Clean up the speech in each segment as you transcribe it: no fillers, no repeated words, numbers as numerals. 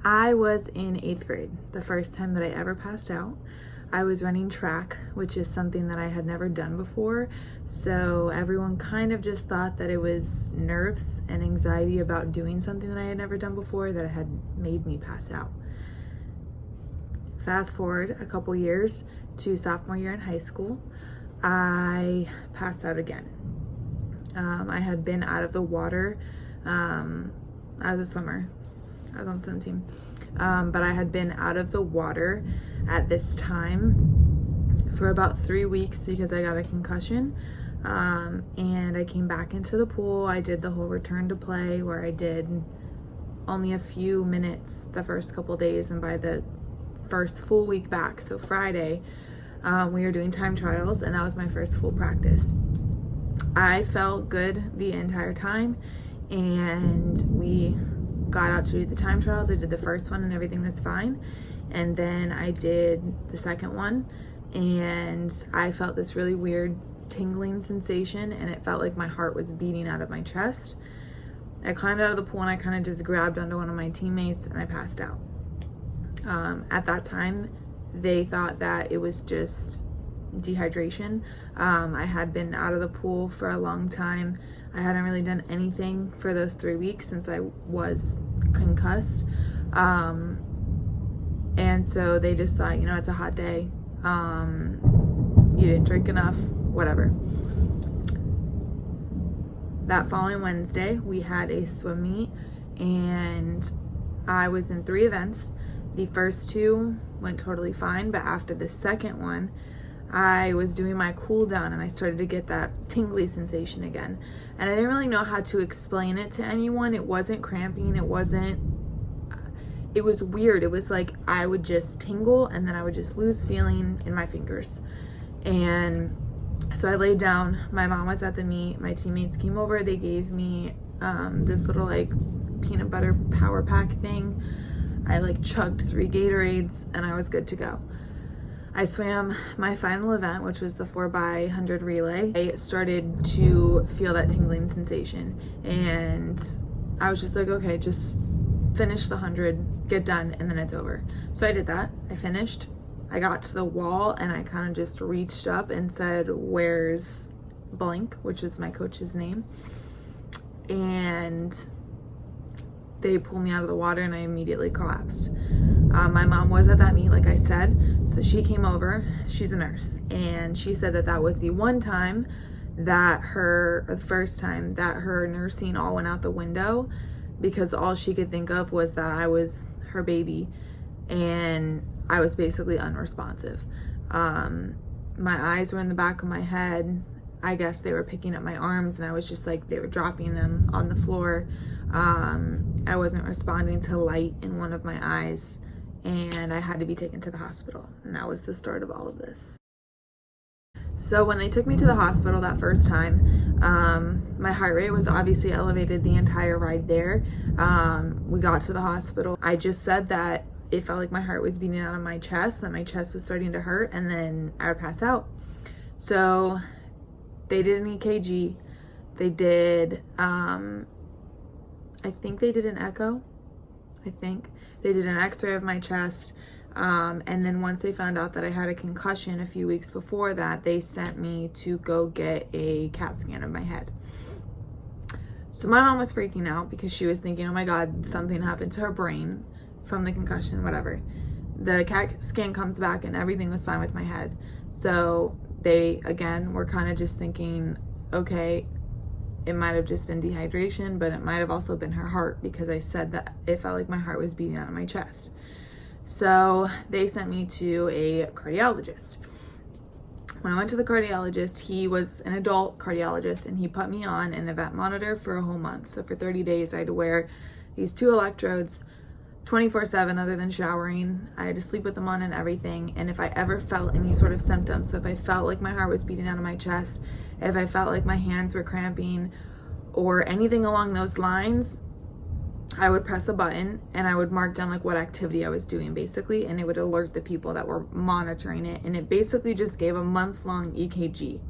I was in 8th grade, the first time that I ever passed out. I was running track, which is something that I had never done before. So everyone kind of just thought that it was nerves and anxiety about doing something that I had never done before that had made me pass out. Fast forward a couple years to sophomore year in high school, I passed out again. I had been out of the water as a swimmer. I was on the swim team. But I had been out of the water at this time for about 3 weeks because I got a concussion. And I came back into the pool. I did the whole return to play where I did only a few minutes the first couple days, and by the first full week back, so Friday, we were doing time trials, and that was my first full practice. I felt good the entire time, and we got out to do the time trials. I did the first one and everything was fine, and then I did the second one, and I felt this really weird tingling sensation, and it felt like my heart was beating out of my chest. I climbed out of the pool and I kind of just grabbed onto one of my teammates and I passed out. At that time, they thought that it was just dehydration. I had been out of the pool for a long time. I hadn't really done anything for those 3 weeks since I was concussed. And so they just thought, it's a hot day. You didn't drink enough, whatever. That following Wednesday, we had a swim meet, and I was in 3 events. The first 2 went totally fine, but after the second one, I was doing my cool down and I started to get that tingly sensation again. And I didn't really know how to explain it to anyone. It wasn't cramping. It was weird. It was like I would just tingle and then I would just lose feeling in my fingers. And so I laid down. My mom was at the meet. My teammates came over. They gave me this little like peanut butter power pack thing. I like chugged 3 Gatorades and I was good to go. I swam my final event, which was the 4x100 relay. I started to feel that tingling sensation, and I was just like, okay, just finish the 100, get done, and then it's over. So I did that. I finished. I got to the wall and I kind of just reached up and said, "Where's blank?" which is my coach's name. And they pulled me out of the water and I immediately collapsed. My mom was at that meet, like I said, so she came over. She's a nurse, and she said that was the first time that her nursing all went out the window, because all she could think of was that I was her baby and I was basically unresponsive. My eyes were in the back of my head. I guess they were picking up my arms and I was just like, they were dropping them on the floor. I wasn't responding to light in one of my eyes, and I had to be taken to the hospital. And that was the start of all of this. So when they took me to the hospital that first time, my heart rate was obviously elevated the entire ride there. We got to the hospital. I just said that it felt like my heart was beating out of my chest, that my chest was starting to hurt, and then I would pass out. So they did an EKG. They did, I think they did an echo. They did an x-ray of my chest. And then once they found out that I had a concussion a few weeks before that, they sent me to go get a CAT scan of my head. So my mom was freaking out because she was thinking, oh my God, something happened to her brain from the concussion, whatever. The CAT scan comes back and everything was fine with my head. So they, again, were kind of just thinking, okay, it might have just been dehydration, but it might have also been her heart, because I said that it felt like my heart was beating out of my chest. So they sent me to a cardiologist. When I went to the cardiologist, he was an adult cardiologist, and he put me on an event monitor for a whole month. So for 30 days, I had to wear these 2 electrodes 24/7 other than showering. I had to sleep with them on and everything. And if I ever felt any sort of symptoms, so if I felt like my heart was beating out of my chest, if I felt like my hands were cramping or anything along those lines, I would press a button and I would mark down like what activity I was doing basically, and it would alert the people that were monitoring it. And it basically just gave a month-long EKG.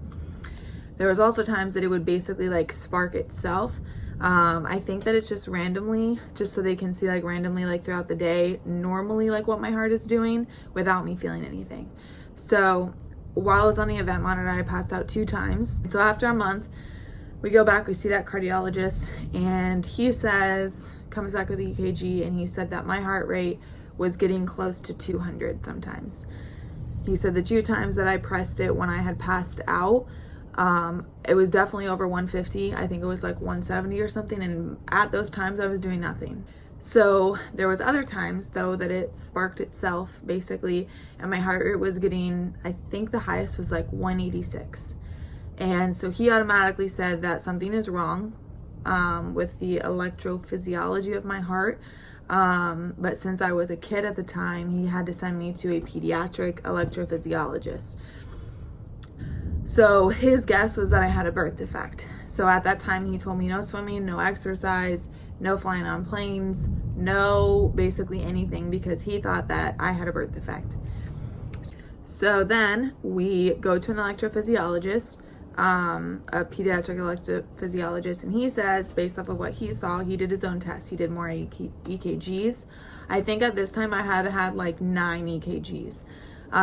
There was also times that it would basically like spark itself. I think that it's just randomly, just so they can see like randomly, like throughout the day, normally like what my heart is doing without me feeling anything. So while I was on the event monitor, I passed out 2 times. So after a month, we go back, we see that cardiologist, and he comes back with the EKG, and he said that my heart rate was getting close to 200 sometimes. He said the 2 times that I pressed it when I had passed out, it was definitely over 150. I think it was like 170 or something. And at those times I was doing nothing. So there was other times though that it sparked itself basically, and my heart rate was getting, I think the highest was like 186. And so he automatically said that something is wrong with the electrophysiology of my heart. But since I was a kid at the time, he had to send me to a pediatric electrophysiologist. So his guess was that I had a birth defect. So at that time, he told me no swimming, no exercise, no flying on planes, no basically anything, because he thought that I had a birth defect. So then we go to an electrophysiologist, a pediatric electrophysiologist, and he says, based off of what he saw, he did his own tests. He did more EKGs. I think at this time I had like 9 EKGs.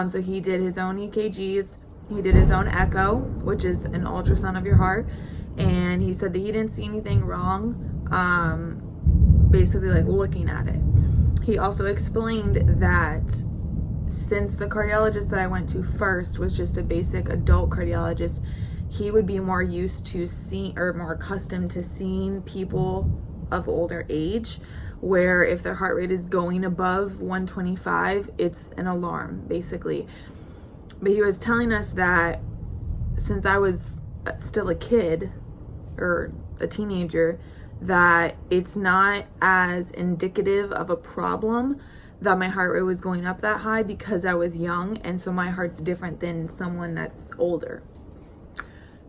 So he did his own EKGs. He did his own echo, which is an ultrasound of your heart. And he said that he didn't see anything wrong, basically like looking at it. He also explained that since the cardiologist that I went to first was just a basic adult cardiologist, he would be more used to seeing, or more accustomed to seeing people of older age, where if their heart rate is going above 125, it's an alarm, basically. But he was telling us that since I was still a kid or a teenager, that it's not as indicative of a problem that my heart rate was going up that high, because I was young, and so my heart's different than someone that's older.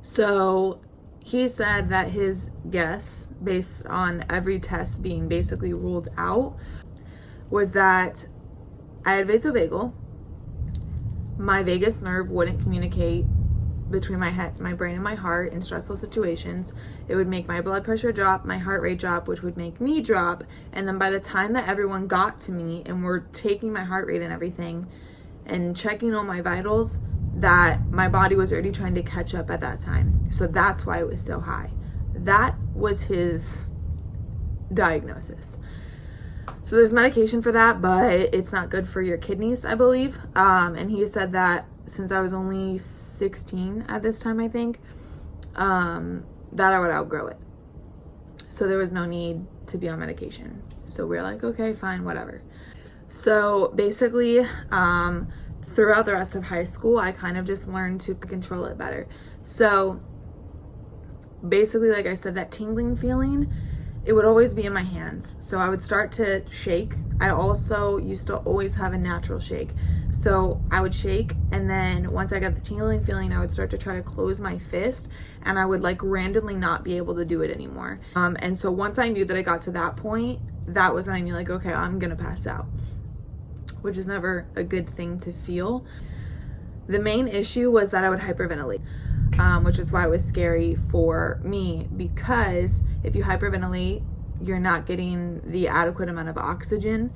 So he said that his guess, based on every test being basically ruled out, was that I had vasovagal. My vagus nerve wouldn't communicate between my head, my brain, and my heart in stressful situations. It would make my blood pressure drop, my heart rate drop, which would make me drop. And then by the time that everyone got to me and were taking my heart rate and everything and checking all my vitals, that my body was already trying to catch up at that time. So that's why it was so high. That was his diagnosis. So there's medication for that, but it's not good for your kidneys, I believe. And he said that since I was only 16 at this time, I think, that I would outgrow it. So there was no need to be on medication. So we're like, okay, fine, whatever. So basically, throughout the rest of high school, I kind of just learned to control it better. So basically, like I said, that tingling feeling, it would always be in my hands. So I would start to shake. I also used to always have a natural shake. So I would shake, and then once I got the tingling feeling, I would start to try to close my fist, and I would like randomly not be able to do it anymore. And so once I knew that I got to that point, that was when I knew like, okay, I'm gonna pass out, which is never a good thing to feel. The main issue was that I would hyperventilate, which is why it was scary for me, because if you hyperventilate, you're not getting the adequate amount of oxygen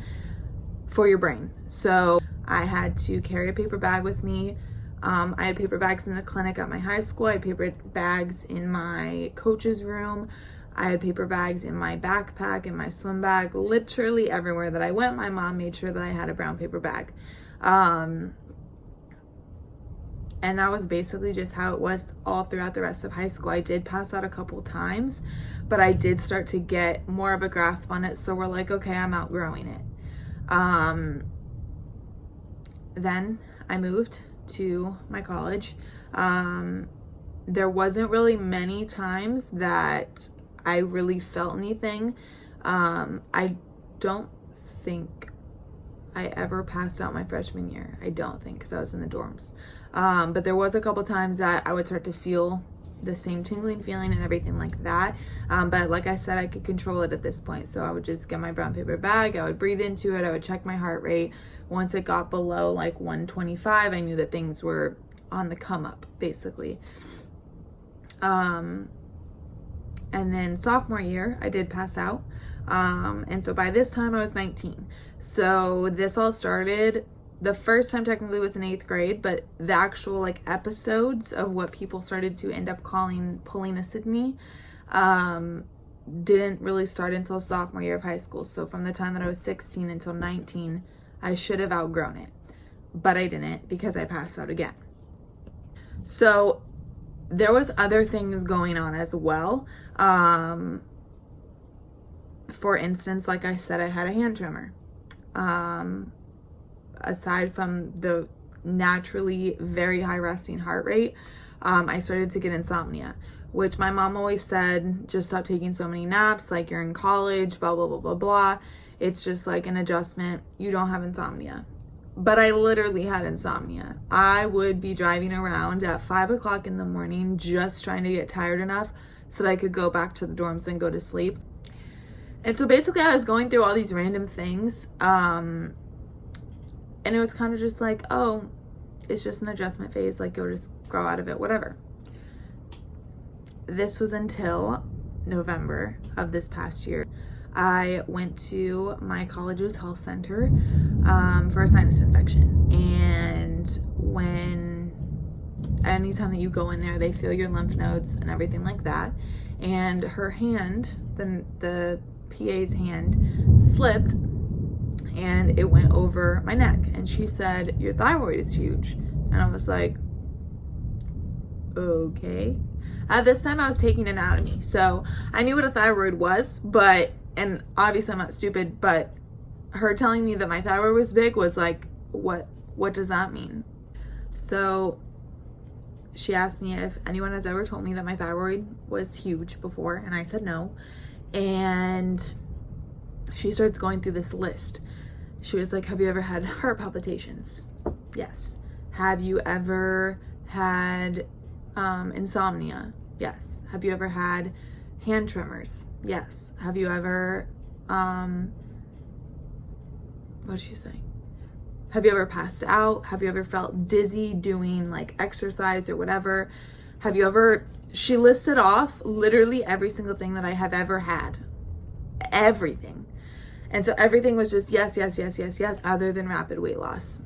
for your brain. So I had to carry a paper bag with me. I had paper bags in the clinic at my high school. I had paper bags in my coach's room. I had paper bags in my backpack, in my swim bag, literally everywhere that I went. My mom made sure that I had a brown paper bag. And that was basically just how it was all throughout the rest of high school. I did pass out a couple times, but I did start to get more of a grasp on it. So we're like, okay, I'm outgrowing it. Then I moved to my college. There wasn't really many times that I really felt anything. I don't think I ever passed out my freshman year. I don't think, because I was in the dorms. But there was a couple times that I would start to feel the same tingling feeling and everything like that. But like I said, I could control it at this point. So I would just get my brown paper bag, I would breathe into it, I would check my heart rate. Once it got below like 125, I knew that things were on the come up, basically. And then sophomore year, I did pass out. And so by this time I was 19. So this all started, the first time technically was in 8th grade, but the actual like episodes of what people started to end up calling pulling a Sydney, didn't really start until sophomore year of high school. So from the time that I was 16 until 19, I should have outgrown it, but I didn't because I passed out again. So there was other things going on as well. For instance, like I said, I had a hand tremor. Aside from the naturally very high resting heart rate, I started to get insomnia, which my mom always said, just stop taking so many naps, like you're in college, blah, blah, blah, blah, blah. It's just like an adjustment. You don't have insomnia. But I literally had insomnia. I would be driving around at 5 o'clock in the morning, just trying to get tired enough so that I could go back to the dorms and go to sleep. And so basically I was going through all these random things. And it was kind of just like, oh, it's just an adjustment phase. Like you'll just grow out of it, whatever. This was until November of this past year. I went to my college's health center for a sinus infection. And anytime that you go in there, they feel your lymph nodes and everything like that. And her hand, the PA's hand, slipped and it went over my neck. And she said, your thyroid is huge. And I was like, okay. At this time I was taking anatomy, so I knew what a thyroid was, and obviously I'm not stupid, but her telling me that my thyroid was big was like, what does that mean? So she asked me if anyone has ever told me that my thyroid was huge before, and I said no. And she starts going through this list. She was like, have you ever had heart palpitations? Yes. Have you ever had insomnia? Yes. Have you ever had hand tremors? Yes. Have you ever, what did she say? Have you ever passed out? Have you ever felt dizzy doing like exercise or whatever? Have you ever, she listed off literally every single thing that I have ever had. Everything. And so everything was just yes, yes, yes, yes, yes, other than rapid weight loss.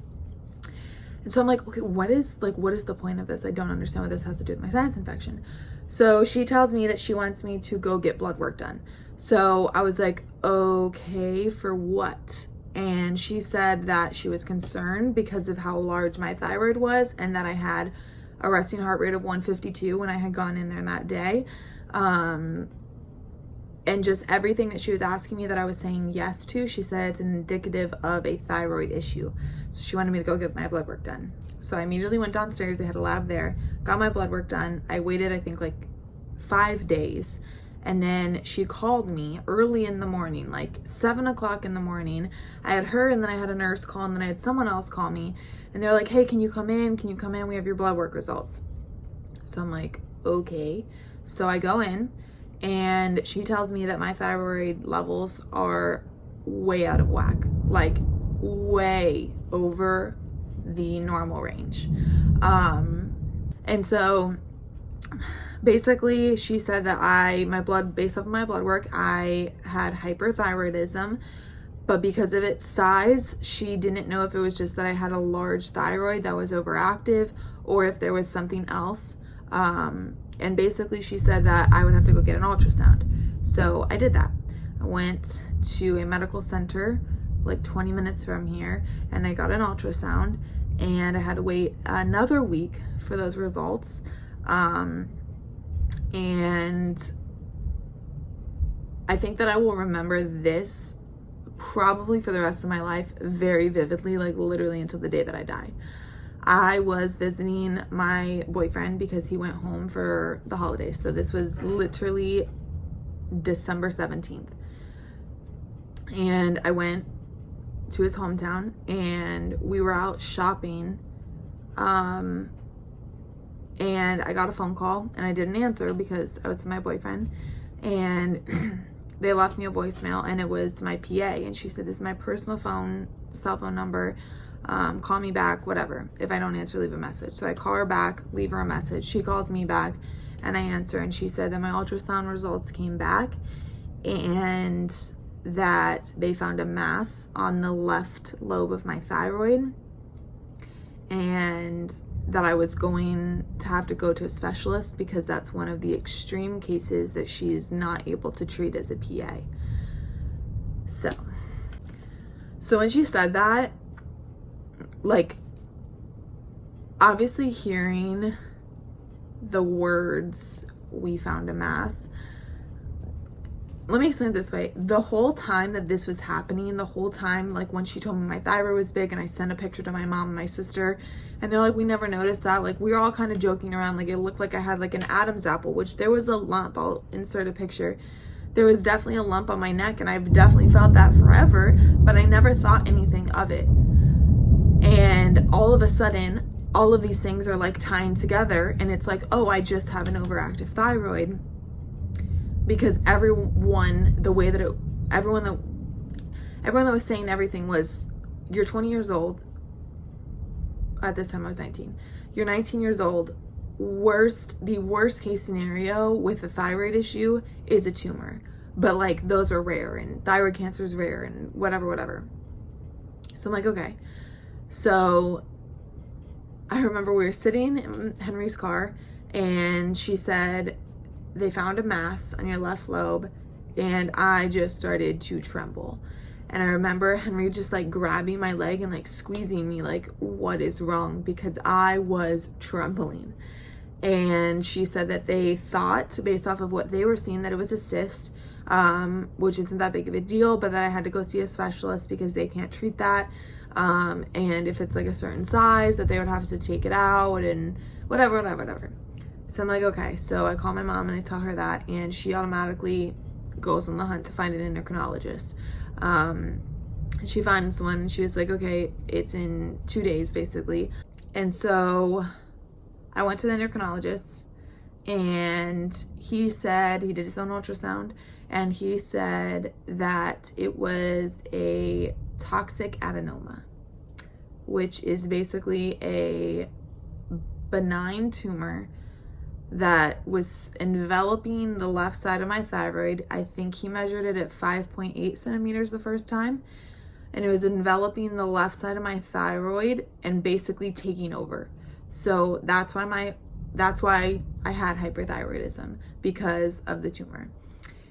And so I'm like, okay, what is the point of this? I don't understand what this has to do with my sinus infection. So she tells me that she wants me to go get blood work done. So I was like, okay, for what? And she said that she was concerned because of how large my thyroid was and that I had a resting heart rate of 152 when I had gone in there that day. And just everything that she was asking me that I was saying yes to, she said it's indicative of a thyroid issue. So she wanted me to go get my blood work done. So I immediately went downstairs. They had a lab there, got my blood work done. I waited, I think, like 5 days. And then she called me early in the morning, like 7 o'clock in the morning. I had her, and then I had a nurse call, and then I had someone else call me. And they're like, hey, can you come in? Can you come in? We have your blood work results. So I'm like, okay. So I go in, and she tells me that my thyroid levels are way out of whack, like way over the normal range. And so basically she said that based off of my blood work, I had hyperthyroidism, but because of its size, she didn't know if it was just that I had a large thyroid that was overactive or if there was something else. And basically she said that I would have to go get an ultrasound. So I did that. I went to a medical center like 20 minutes from here, and I got an ultrasound, and I had to wait another week for those results. And I think that I will remember this probably for the rest of my life very vividly, like literally until the day that I die. I was visiting my boyfriend because he went home for the holidays. So this was literally December 17th. And I went to his hometown and we were out shopping. And I got a phone call and I didn't answer because I was with my boyfriend. And they left me a voicemail, and it was my PA. And she said, this is my personal cell phone number. Call me back, whatever. If I don't answer, leave a message. So I call her back, leave her a message. She calls me back, And I answer, and she said that my ultrasound results came back and that they found a mass on the left lobe of my thyroid, and that I was going to have to go to a specialist because that's one of the extreme cases that she is not able to treat as a PA. So when she said that, like, obviously hearing the words, "we found a mass," let me explain it this way. The whole time that this was happening, the whole time, like when she told me my thyroid was big and I sent a picture to my mom and my sister, and they're like, "We never noticed that." Like, we were all kind of joking around, like it looked like I had like an Adam's apple, which there was a lump. I'll insert a picture. There was definitely a lump on my neck, and I've definitely felt that forever, but I never thought anything of it. And all of a sudden, all of these things are like tying together, and it's like, oh, I just have an overactive thyroid. Because everyone that was saying everything was, you're 20 years old. At this time I was 19. You're 19 years old. The worst case scenario with a thyroid issue is a tumor. But like, those are rare, and thyroid cancer is rare, and whatever. So I'm like, okay. So I remember we were sitting in Henry's car, and she said, "They found a mass on your left lobe," and I just started to tremble. And I remember Henry just like grabbing my leg and like squeezing me, like, "What is wrong?" Because I was trembling. And she said that they thought, based off of what they were seeing, that it was a cyst, which isn't that big of a deal, but that I had to go see a specialist because they can't treat that. And if it's like a certain size, that they would have to take it out and whatever. So I'm like, okay. So I call my mom and I tell her that, and she automatically goes on the hunt to find an endocrinologist. She finds one, and she was like, okay, it's in 2 days basically. And so I went to the endocrinologist, and he said, he did his own ultrasound, and he said that it was a toxic adenoma, which is basically a benign tumor that was enveloping the left side of my thyroid. I think he measured it at 5.8 centimeters the first time, and it was enveloping the left side of my thyroid and basically taking over. So that's why I had hyperthyroidism, because of the tumor.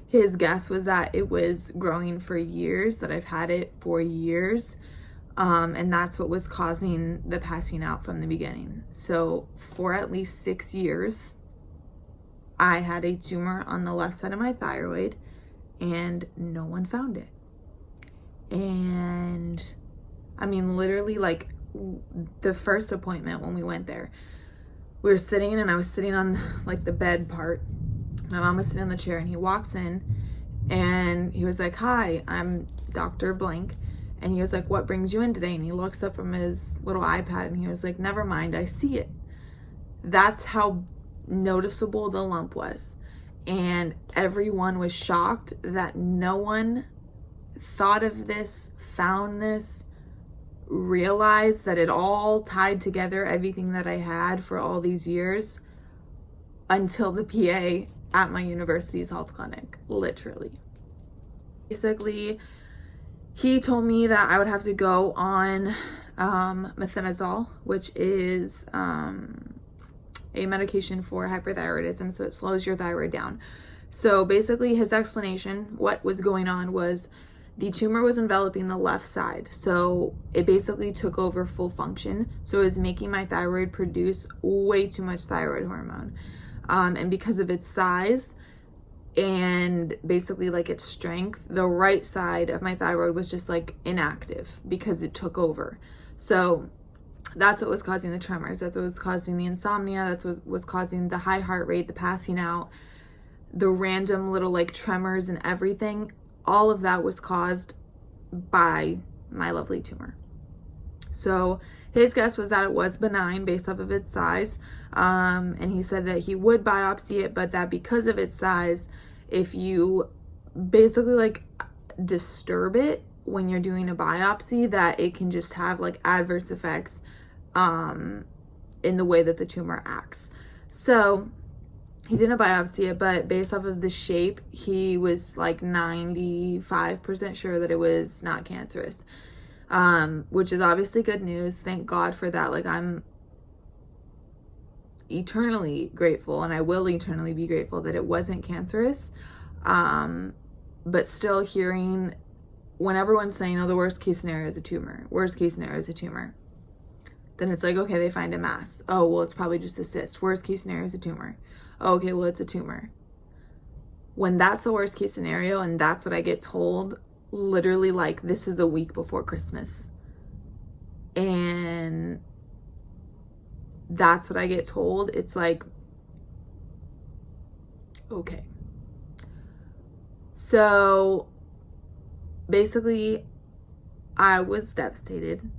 His guess was that it was growing for years, that I've had it for years, and that's what was causing the passing out from the beginning. So for at least 6 years, I had a tumor on the left side of my thyroid, and no one found it. And I mean, literally, like, the first appointment when we went there, we were sitting, and I was sitting on like the bed part. My mom was sitting in the chair, and he walks in, and he was like, "Hi, I'm Dr. Blank." And he was like, "What brings you in today?" And he looks up from his little iPad, and he was like, "Never mind, I see it." That's how noticeable the lump was. And everyone was shocked that no one thought of this, found this, realized that it all tied together, everything that I had for all these years, until the PA at my university's health clinic, literally. Basically, he told me that I would have to go on methimazole, which is a medication for hyperthyroidism, so it slows your thyroid down. So basically, his explanation, what was going on was, the tumor was enveloping the left side, so it basically took over full function. So it was making my thyroid produce way too much thyroid hormone. And because of its size and basically like its strength, the right side of my thyroid was just like inactive because it took over. So that's what was causing the tremors. That's what was causing the insomnia. That's what was causing the high heart rate, the passing out, the random little like tremors and everything. All of that was caused by my lovely tumor. So his guess was that it was benign based off of its size. And he said that he would biopsy it, but that because of its size, if you basically like disturb it when you're doing a biopsy, that it can just have like adverse effects in the way that the tumor acts. So he didn't biopsy it, but based off of the shape, he was like 95% sure that it was not cancerous, which is obviously good news. Thank God for that. Like, I'm eternally grateful, and I will eternally be grateful that it wasn't cancerous. But still hearing when everyone's saying, oh, the worst case scenario is a tumor, then it's like, okay, they find a mass. Oh, well, it's probably just a cyst. Worst case scenario is a tumor. Oh, okay, well, it's a tumor. When that's the worst case scenario, and that's what I get told, literally, like, this is the week before Christmas, and that's what I get told, it's like, okay. So basically, I was devastated,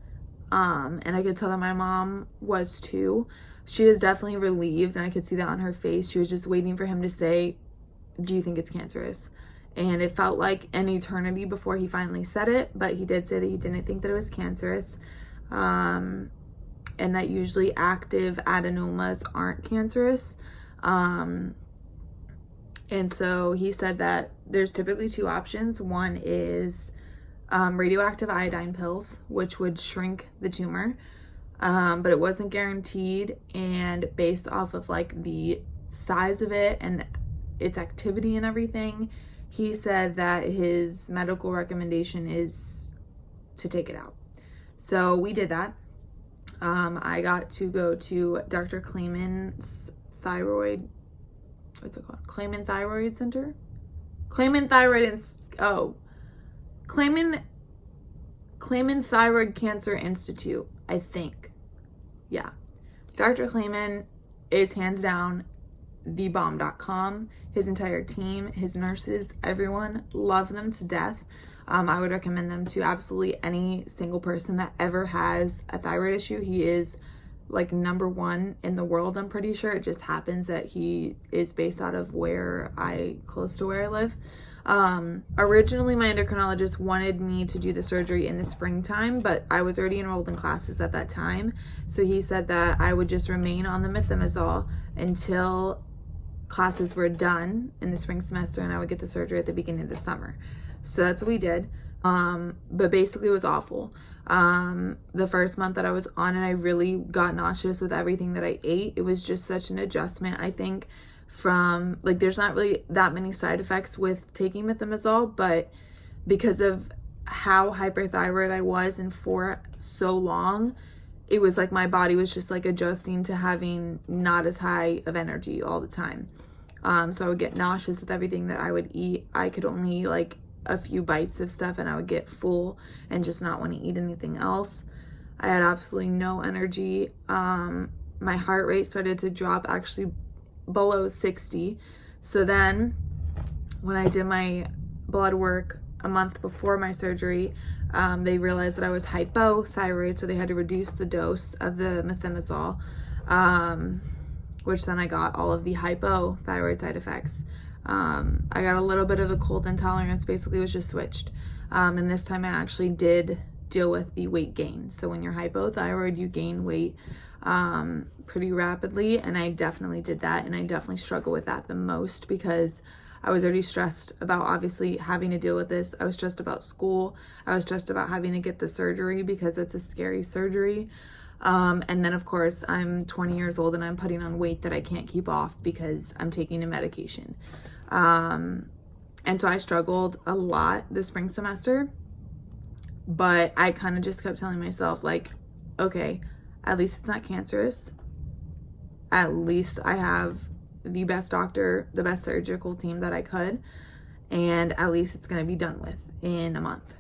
and I could tell that my mom was too. She was definitely relieved, and I could see that on her face. She was just waiting for him to say, do you think it's cancerous? And it felt like an eternity before he finally said it, but he did say that he didn't think that it was cancerous, and that usually active adenomas aren't cancerous. And so he said that there's typically two options. One is radioactive iodine pills, which would shrink the tumor, but it wasn't guaranteed. And based off of like the size of it and its activity and everything, he said that his medical recommendation is to take it out. So we did that. I got to go to Dr. Clayman's thyroid, what's it called? Clayman Thyroid Center? Clayman Thyroid Cancer Institute, I think. Yeah. Dr. Clayman is hands down the bomb.com. His entire team, his nurses, everyone, love them to death. I would recommend them to absolutely any single person that ever has a thyroid issue. He is like #1 in the world, I'm pretty sure. It just happens that he is based out of close to where I live. Originally, my endocrinologist wanted me to do the surgery in the springtime, but I was already enrolled in classes at that time. So he said that I would just remain on the methimazole until classes were done in the spring semester, and I would get the surgery at the beginning of the summer. So that's what we did. But basically it was awful. The first month that I was on it, I really got nauseous with everything that I ate. It was just such an adjustment, I think, from like, there's not really that many side effects with taking methimazole, but because of how hyperthyroid I was and for so long, it was like my body was just like adjusting to having not as high of energy all the time. So I would get nauseous with everything that I would eat. I could only eat like a few bites of stuff and I would get full and just not want to eat anything else. I had absolutely no energy. My heart rate started to drop actually below 60. So then when I did my blood work a month before my surgery, they realized that I was hypothyroid, so they had to reduce the dose of the methimazole, which then I got all of the hypothyroid side effects. I got a little bit of the cold intolerance, basically was just switched. And this time I actually did deal with the weight gain. So when you're hypothyroid, you gain weight pretty rapidly, and I definitely did that, and I definitely struggle with that the most because I was already stressed about obviously having to deal with this. I was stressed about school. I was stressed about having to get the surgery because it's a scary surgery. And then of course I'm 20 years old and I'm putting on weight that I can't keep off because I'm taking a medication. And so I struggled a lot this spring semester, but I kind of just kept telling myself like, okay, at least it's not cancerous. At least I have the best doctor, the best surgical team that I could, and at least it's going to be done with in a month.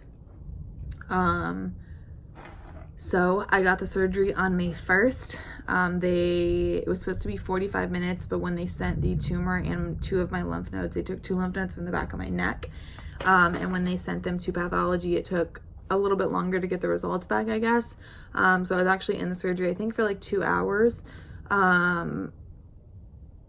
So I got the surgery on May 1st. It was supposed to be 45 minutes, but when they sent the tumor and 2 of my lymph nodes, they took 2 lymph nodes from the back of my neck. And when they sent them to pathology, it took a little bit longer to get the results back, I guess. So I was actually in the surgery, I think for like 2 hours.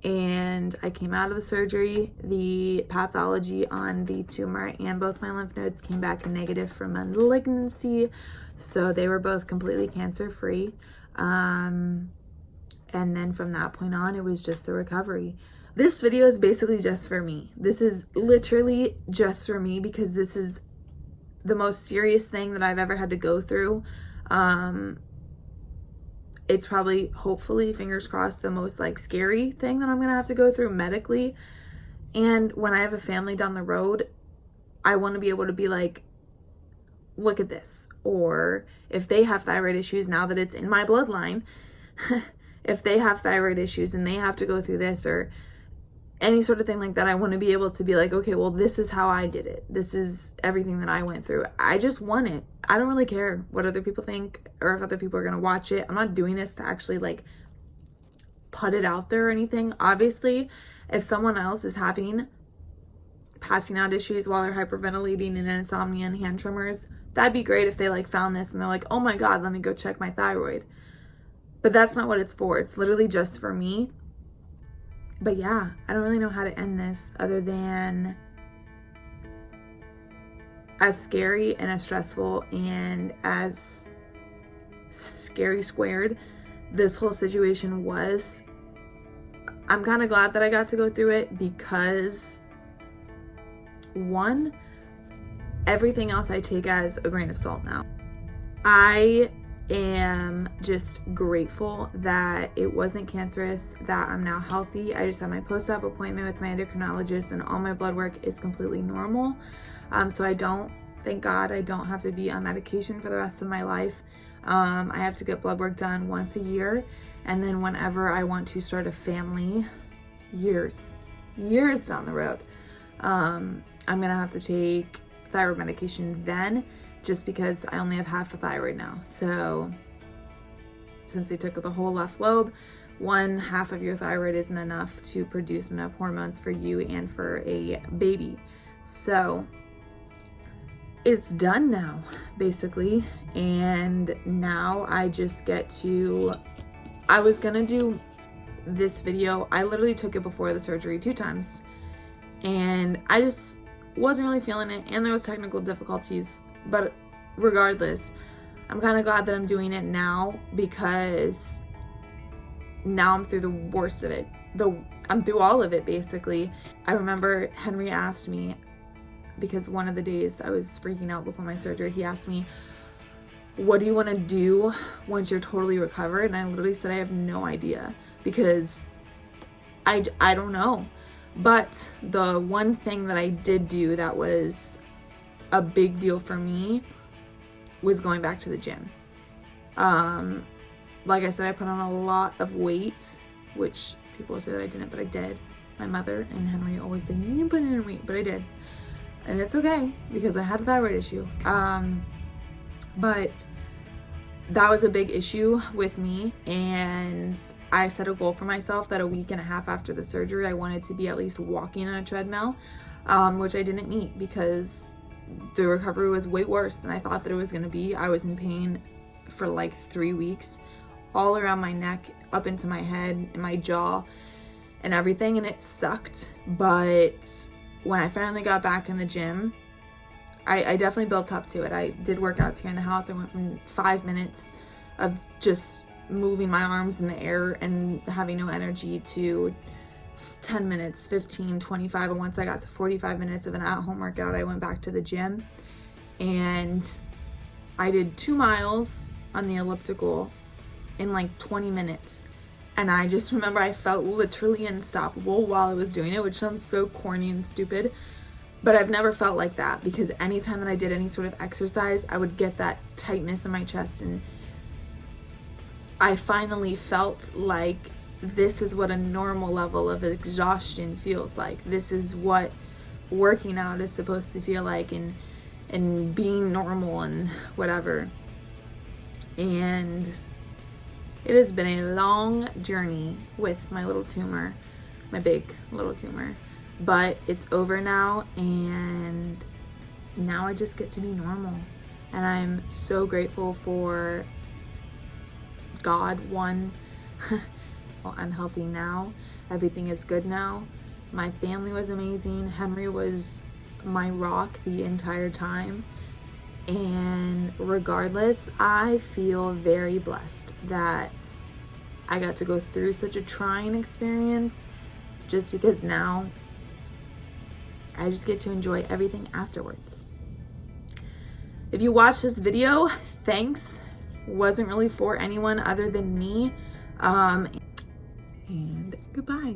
And I came out of the surgery. The pathology on the tumor and both my lymph nodes came back negative for malignancy. So they were both completely cancer-free. And then from that point on, it was just the recovery. This video is basically just for me. This is literally just for me because this is the most serious thing that I've ever had to go through. It's probably, hopefully, fingers crossed, the most like scary thing that I'm gonna have to go through medically. And when I have a family down the road, I want to be able to be like, look at this. Or if they have thyroid issues, now that it's in my bloodline, if they have thyroid issues and they have to go through this or any sort of thing like that, I want to be able to be like, okay, well, this is how I did it. This is everything that I went through. I just want it. I don't really care what other people think or if other people are going to watch it. I'm not doing this to actually like put it out there or anything. Obviously, if someone else is having passing out issues while they're hyperventilating and insomnia and hand tremors, that'd be great if they like found this and they're like, oh my God, let me go check my thyroid. But that's not what it's for. It's literally just for me. But yeah, I don't really know how to end this other than as scary and as stressful and as scary squared this whole situation was. I'm kind of glad that I got to go through it because, one, everything else I take as a grain of salt now. I am just grateful that it wasn't cancerous, that I'm now healthy. I just had my post-op appointment with my endocrinologist and all my blood work is completely normal. So I don't, thank God, I don't have to be on medication for the rest of my life. I have to get blood work done once a year. And then whenever I want to start a family, years down the road, I'm gonna have to take thyroid medication then, just because I only have half a thyroid now. So since they took the whole left lobe, one half of your thyroid isn't enough to produce enough hormones for you and for a baby. So it's done now, basically. And now I just get to, I was gonna do this video. I literally took it before the surgery 2 times and I just wasn't really feeling it. And there was technical difficulties, but regardless, I'm kind of glad that I'm doing it now because now I'm through the worst of it. I'm through all of it, basically. I remember Henry asked me, because one of the days I was freaking out before my surgery, he asked me, what do you want to do once you're totally recovered? And I literally said, I have no idea because I don't know. But the one thing that I did do that was a big deal for me was going back to the gym. Like I said, I put on a lot of weight, which people say that I didn't, but I did. My mother and Henry always say, you didn't put in weight, but I did. And it's okay because I had a thyroid issue. But that was a big issue with me, and I set a goal for myself that a week and a half after the surgery, I wanted to be at least walking on a treadmill, which I didn't meet because the recovery was way worse than I thought that it was going to be. I was in pain for like 3 weeks, all around my neck, up into my head, and my jaw, and everything, and it sucked. But when I finally got back in the gym, I definitely built up to it. I did workouts here in the house. I went from 5 minutes of just moving my arms in the air and having no energy to 10 minutes, 15, 25. And once I got to 45 minutes of an at-home workout, I went back to the gym and I did 2 miles on the elliptical in like 20 minutes. And I just remember I felt literally unstoppable while I was doing it, which sounds so corny and stupid. But I've never felt like that because anytime that I did any sort of exercise, I would get that tightness in my chest. And I finally felt like this is what a normal level of exhaustion feels like. This is what working out is supposed to feel like, and being normal and whatever. And it has been a long journey with my little tumor, my big little tumor. But it's over now, and now I just get to be normal. And I'm so grateful for God. One, well, I'm healthy now. Everything is good now. My family was amazing. Henry was my rock the entire time. And regardless, I feel very blessed that I got to go through such a trying experience just because now I just get to enjoy everything afterwards. If you watched this video, thanks. Wasn't really for anyone other than me. And goodbye.